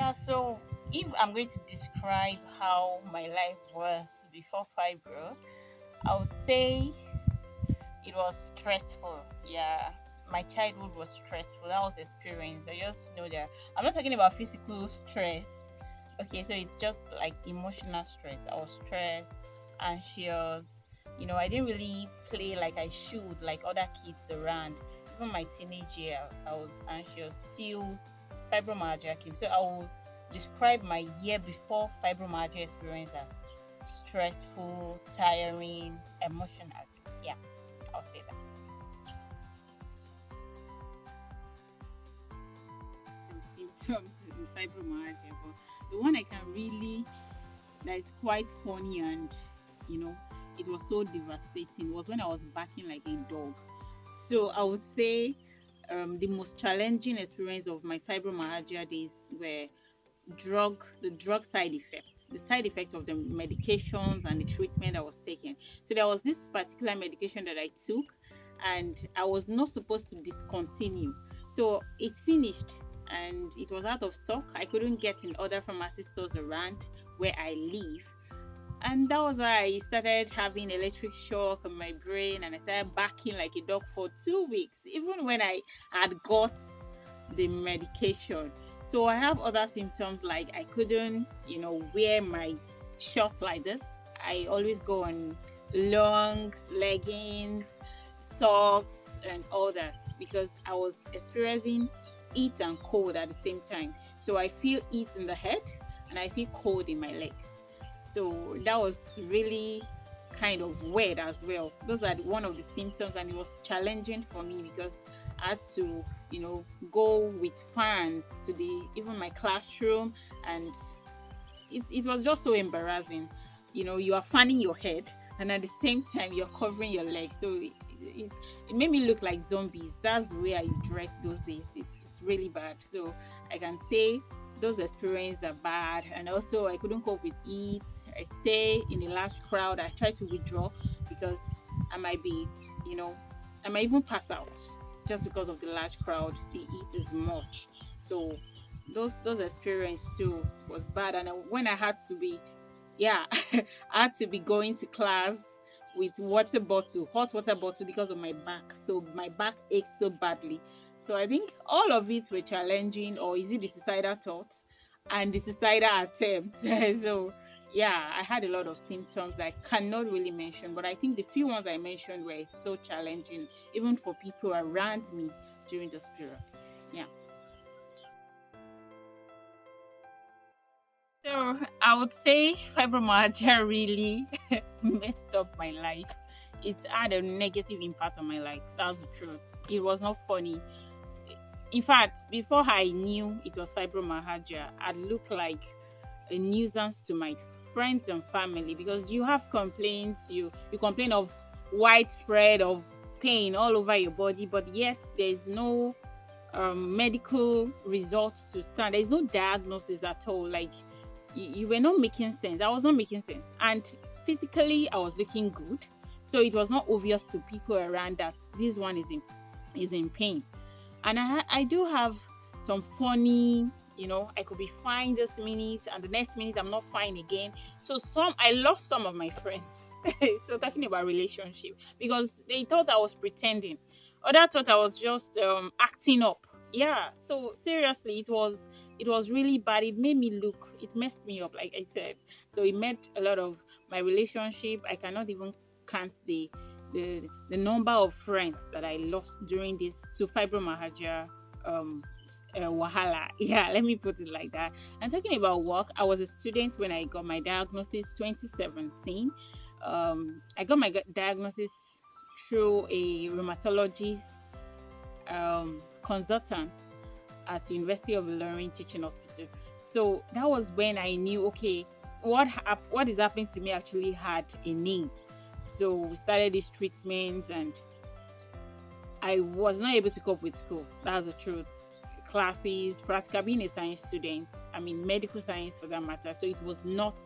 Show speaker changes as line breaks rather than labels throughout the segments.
Yeah, so if I'm going to describe how my life was before fibro, I would say it was stressful. Yeah, my childhood was stressful. That was experience. I just know that I'm not talking about physical stress. Okay, so it's just like emotional stress. I was stressed, anxious. I didn't really play like I should, like other kids around. Even my teenage year, I was anxious till fibromyalgia came. So I will describe my year before fibromyalgia experience as stressful, tiring, emotional. Yeah, I'll say that. Symptoms in fibromyalgia, but the one I can really that is quite funny and you know it was so devastating was when I was barking like a dog. So I would say the most challenging experience of my fibromyalgia days were the drug side effects of the medications and the treatment I was taking. So there was this particular medication that I took and I was not supposed to discontinue. So it finished and it was out of stock. I couldn't get in other pharmacy stores around where I live. And that was why I started having electric shock in my brain and I started barking like a dog for 2 weeks, even when I had got the medication. So I have other symptoms like I couldn't, wear my short like this. I always go on long leggings, socks, and all that because I was experiencing heat and cold at the same time. So I feel heat in the head and I feel cold in my legs. So that was really kind of weird as well. Those are one of the symptoms, and it was challenging for me because I had to, go with fans to the even my classroom, and it was just so embarrassing. You are fanning your head, and at the same time you're covering your legs, so it made me look like zombies. That's the way I dressed those days. It's really bad. So I can say those experiences are bad, and also I couldn't cope with it. I stay in a large crowd. I try to withdraw because I might be, you know, I might even pass out just because of the large crowd. The heat is much. So those experiences too was bad. And when I had to be, yeah, I had to be going to class with hot water bottle because of my back. So my back ached so badly. So I think all of it were challenging, or is it the suicidal thoughts and the suicidal attempt? So yeah, I had a lot of symptoms that I cannot really mention, but I think the few ones I mentioned were so challenging, even for people around me during this period. Yeah. So I would say fibromyalgia really messed up my life. It had a negative impact on my life. That's the truth. It was not funny. In fact, before I knew it was fibromyalgia, I looked like a nuisance to my friends and family because you have complaints. You complain of widespread of pain all over your body, but yet there is no medical results to stand. There is no diagnosis at all. Like you were not making sense. I was not making sense, and physically I was looking good, so it was not obvious to people around that this one is in pain. And I do have some funny, I could be fine this minute and the next minute I'm not fine again. So I lost some of my friends. So talking about relationship, because they thought I was pretending. Other thought I was just acting up. Yeah. So seriously, it was really bad. It messed me up, like I said. So it made a lot of my relationship. I cannot even count the number of friends that I lost during this to fibromyalgia wahala. Yeah, let me put it like that. And talking about work, I was a student when I got my diagnosis 2017. I got my diagnosis through a rheumatologist consultant at University of Ilorin Teaching Hospital. So that was when I knew, okay, what is happening to me actually had a name. So we started these treatments, and I was not able to cope with school. That's the truth. Classes, practical, being a science student, I mean, medical science for that matter. So it was not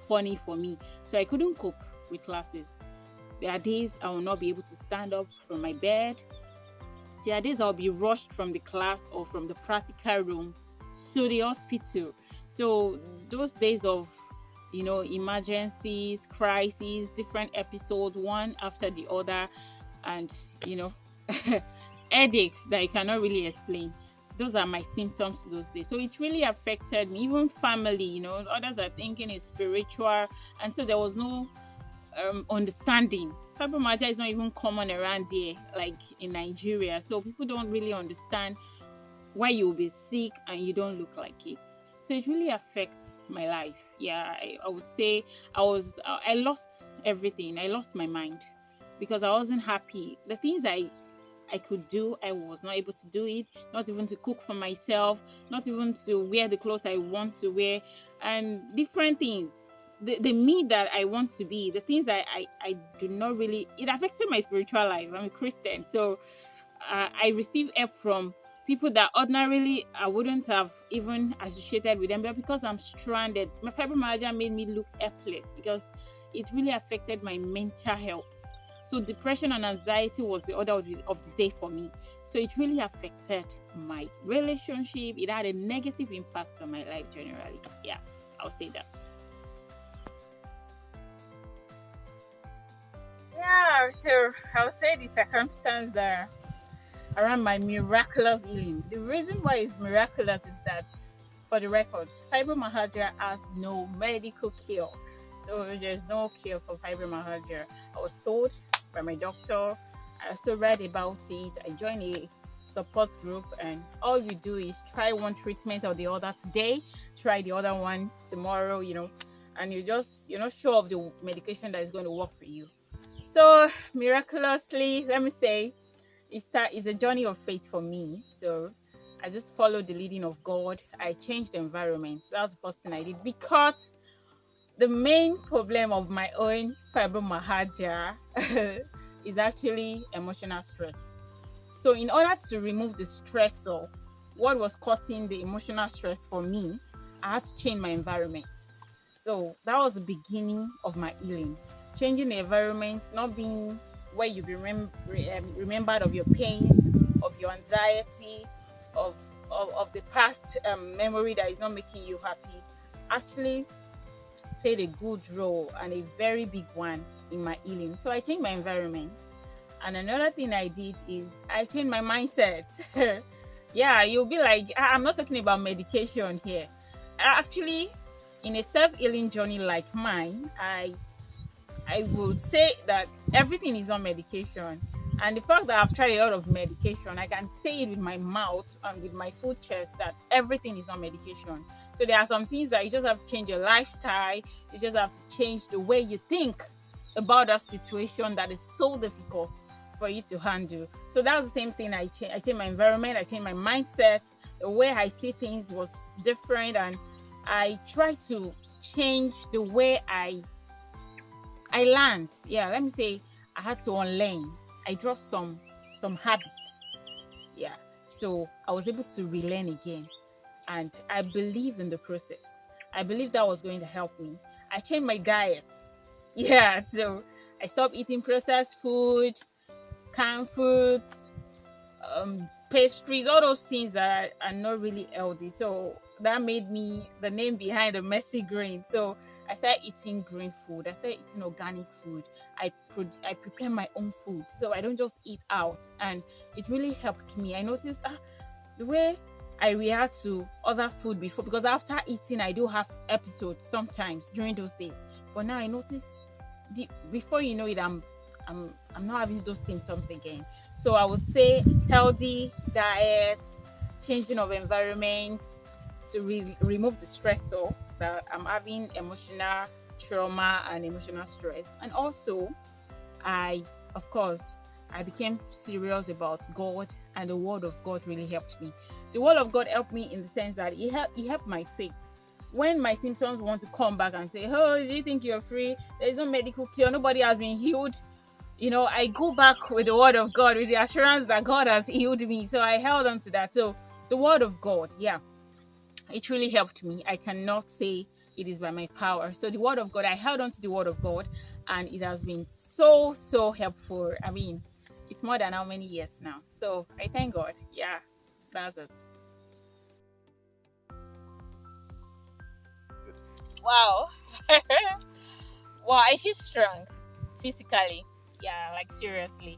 funny for me. So I couldn't cope with classes. There are days I will not be able to stand up from my bed. There are days I'll be rushed from the class or from the practical room to the hospital. So those days of, emergencies, crises, different episodes, one after the other, and you know, headaches that I cannot really explain. Those are my symptoms those days. So it really affected me, even family. Others are thinking it's spiritual, and so there was no understanding. Fibromyalgia is not even common around here, like in Nigeria. So people don't really understand why you'll be sick and you don't look like it. So it really affects my life. Yeah, I would say I lost everything. I lost my mind because I wasn't happy. The things I could do, I was not able to do it. Not even to cook for myself, not even to wear the clothes I want to wear, and different things. The me that I want to be, the things that I do not really, it affected my spiritual life. I'm a Christian, so I receive help from people that ordinarily I wouldn't have even associated with them, but because I'm stranded, my fibromyalgia made me look helpless because it really affected my mental health. So depression and anxiety was the order of the day for me. So it really affected my relationship. It had a negative impact on my life generally. Yeah, I'll say that. Yeah, so I'll say the circumstance that around my miraculous healing. The reason why it's miraculous is that, for the records, fibromyalgia has no medical cure. So there's no cure for fibromyalgia. I was told by my doctor. I also read about it. I joined a support group, and all we do is try one treatment or the other today, try the other one tomorrow, and you're not sure of the medication that is going to work for you. So miraculously, let me say, it's a journey of faith for me. So I just followed the leading of God. I changed the environment. That's the first thing I did, because the main problem of my own fibromyalgia is actually emotional stress. So in order to remove the stressor, what was causing the emotional stress for me, I had to change my environment. So that was the beginning of my healing. Changing the environment, not being where you be remembered of your pains, of your anxiety, of of the past memory that is not making you happy, actually played a good role, and a very big one, in my healing. So I changed my environment. And another thing I did is I changed my mindset. Yeah, you'll be like, I'm not talking about medication here. Actually, in a self-healing journey like mine, I would say that everything is on medication. And the fact that I've tried a lot of medication, I can say it with my mouth and with my full chest that everything is on medication. So there are some things that you just have to change your lifestyle. You just have to change the way you think about that situation that is so difficult for you to handle. So that's the same thing. I changed my environment. I changed my mindset. The way I see things was different, and I tried to change the way I learned. Yeah, let me say I had to unlearn. I dropped some habits. Yeah. So I was able to relearn again. And I believe in the process. I believe that was going to help me. I changed my diet. Yeah. So I stopped eating processed food, canned foods, pastries, all those things that are not really healthy. So that made me the name behind the messy green. So I started eating green food. I started eating organic food. I prepare my own food, so I don't just eat out, and it really helped me. I noticed the way I react to other food before, because after eating I do have episodes sometimes during those days. But now I notice before you know it, I'm not having those symptoms again. So I would say healthy diet, changing of environment to remove the stressor that I'm having, emotional trauma and emotional stress. And also, I, of course, I became serious about God, and the Word of God really helped me. The Word of God helped me in the sense that it helped my faith. When my symptoms want to come back and say, "Oh, do you think you're free? There's no medical cure. Nobody has been healed." I go back with the Word of God, with the assurance that God has healed me. So I held on to that. So the Word of God, yeah, it really helped me. I cannot say it is by my power. So the Word of God, I held on to the Word of God, and it has been so, so helpful. I mean, it's more than how many years now. So I thank God. Yeah, that's it. Wow. Well, I feel strong physically. Yeah, like seriously.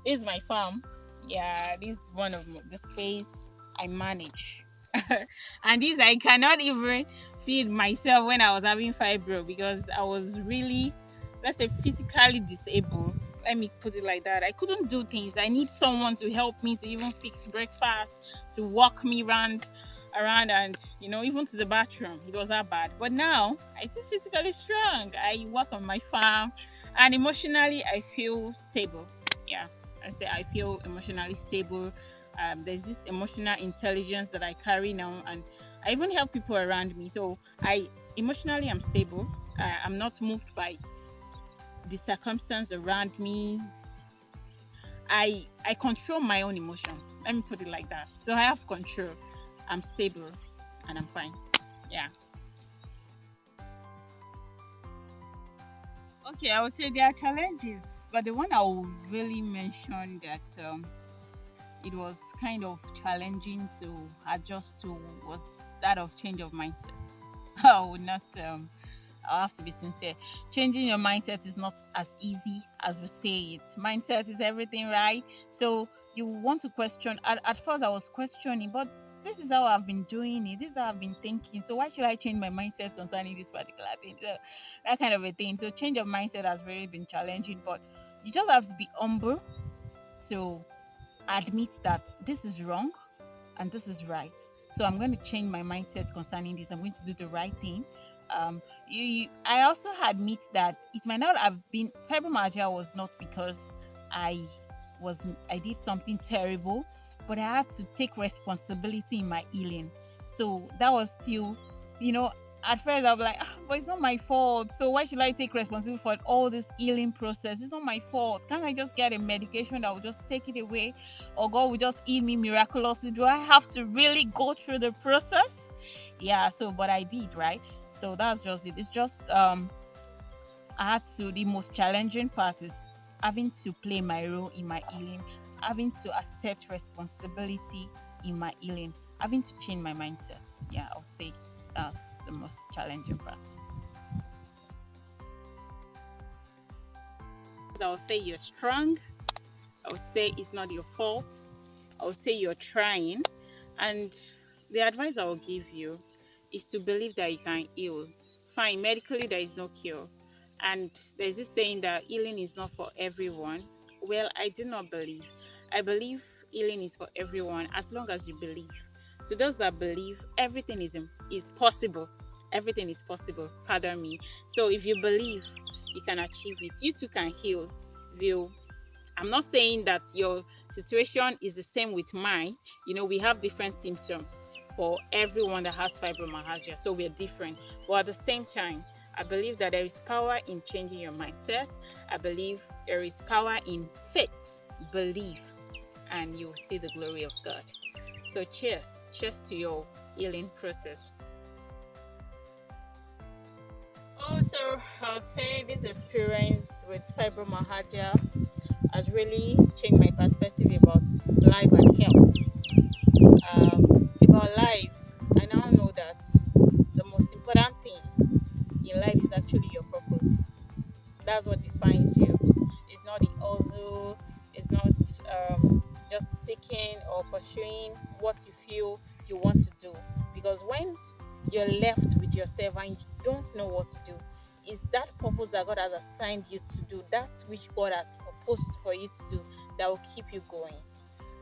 This is my farm. Yeah, this is one of the space I manage. And this I cannot even feed myself when I was having fibro because I was really, let's say, physically disabled. Let me put it like that. I couldn't do things. I need someone to help me to even fix breakfast, to walk me around and even to the bathroom. It was that bad. But now I feel physically strong. I work on my farm and emotionally I feel stable. Yeah, I say I feel emotionally stable. There's this emotional intelligence that I carry now, and I even help people around me. So I emotionally I'm stable. I'm not moved by the circumstance around me. I control my own emotions. Let me put it like that. So I have control. I'm stable and I'm fine. Yeah. Okay, I would say there are challenges, but the one I would really mention that it was kind of challenging to adjust to was that of change of mindset. I would not I have to be sincere. Changing your mindset is not as easy as we say it. Mindset is everything, right? So you want to question. At first, I was questioning, but this is how I've been doing it. This is how I've been thinking. So why should I change my mindset concerning this particular thing? So that kind of a thing. So change of mindset has really been challenging, but you just have to be humble to admit that this is wrong and this is right. So I'm going to change my mindset concerning this. I'm going to do the right thing. I also admit that it might not have been fibromyalgia was not because I I did something terrible, but I had to take responsibility in my healing. So that was still, you know, at first I was like, but it's not my fault. So why should I take responsibility for all this healing process? It's not my fault. Can't I just get a medication that will just take it away? Or God will just heal me miraculously? Do I have to really go through the process? Yeah, so but I did, right? So that's just it. It's just I had to the most challenging part is having to play my role in my healing, having to accept responsibility in my healing, having to change my mindset. Yeah, I would say that's the most challenging part. I would say you're strong. I would say it's not your fault. I would say you're trying. And the advice I will give you is to believe that you can heal. Fine, medically, there is no cure. And there's this saying that healing is not for everyone. Well, I do not believe. I believe healing is for everyone as long as you believe. So those that believe, everything is possible. Everything is possible. Pardon me. So if you believe, you can achieve it. You too can heal. If you I'm not saying that your situation is the same with mine. We have different symptoms for everyone that has fibromyalgia, so we're different. But at the same time, I believe that there is power in changing your mindset. I believe there is power in faith, belief, and you will see the glory of God. So cheers to your healing process. Also, I would say this experience with fibromyalgia has really changed my perspective about life and health. About life, I now know that the most important thing in life is actually your purpose. That's what defines you. It's not the hustle, it's not just seeking or pursuing what you feel you want to do. Because when you're left with yourself and you don't know what to do, is that purpose that God has assigned you to do, that which God has proposed for you to do, that will keep you going.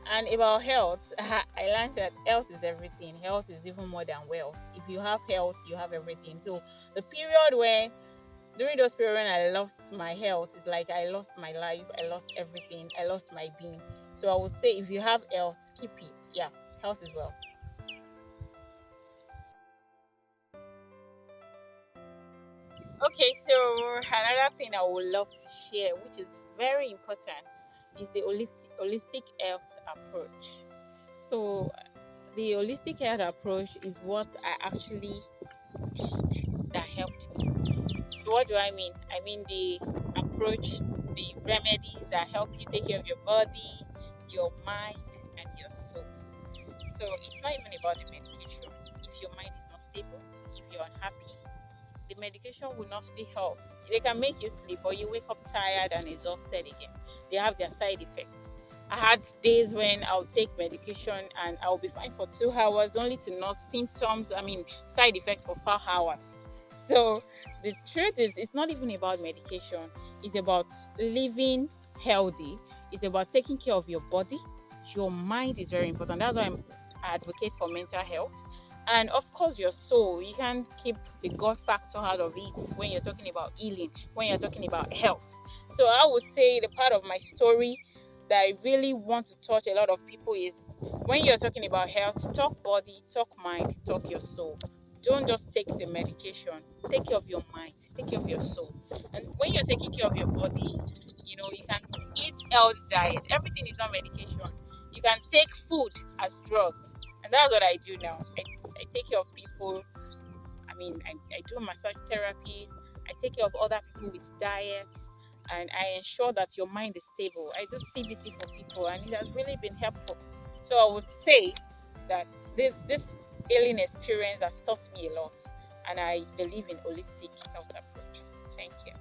And about health, I learned that health is everything. Health is even more than wealth. If you have health, you have everything. So the period where during those periods when I lost my health, it's like I lost my life, I lost everything, I lost my being. So I would say if you have health, keep it. Yeah, health is wealth. Okay, so another thing I would love to share, which is very important, is the holistic health approach. So the holistic health approach is what I actually did that helped me. So what do I mean? I mean the approach, the remedies that help you take care of your body, your mind, and your soul. So it's not even about the medication. If your mind is not stable, if you're unhappy, the the medication will not still help. They can make you sleep, or you wake up tired and exhausted again. They have their side effects. I had days when I'll take medication and I'll be fine for 2 hours, only to know symptoms, side effects for 4 hours. So the truth is, it's not even about medication, it's about living healthy, it's about taking care of your body. Your mind is very important. That's why I advocate for mental health. And of course, your soul. You can't keep the God factor out of it when you're talking about healing, when you're talking about health. So I would say the part of my story that I really want to touch a lot of people is, when you're talking about health, talk body, talk mind, talk your soul. Don't just take the medication. Take care of your mind, take care of your soul. And when you're taking care of your body, you can eat healthy diet. Everything is not medication. You can take food as drugs. And that's what I do now. I take care of people. I do massage therapy. I take care of other people with diet, and I ensure that your mind is stable. I do CBT for people, and it has really been helpful. So I would say that this healing experience has taught me a lot, and I believe in holistic health approach. Thank you.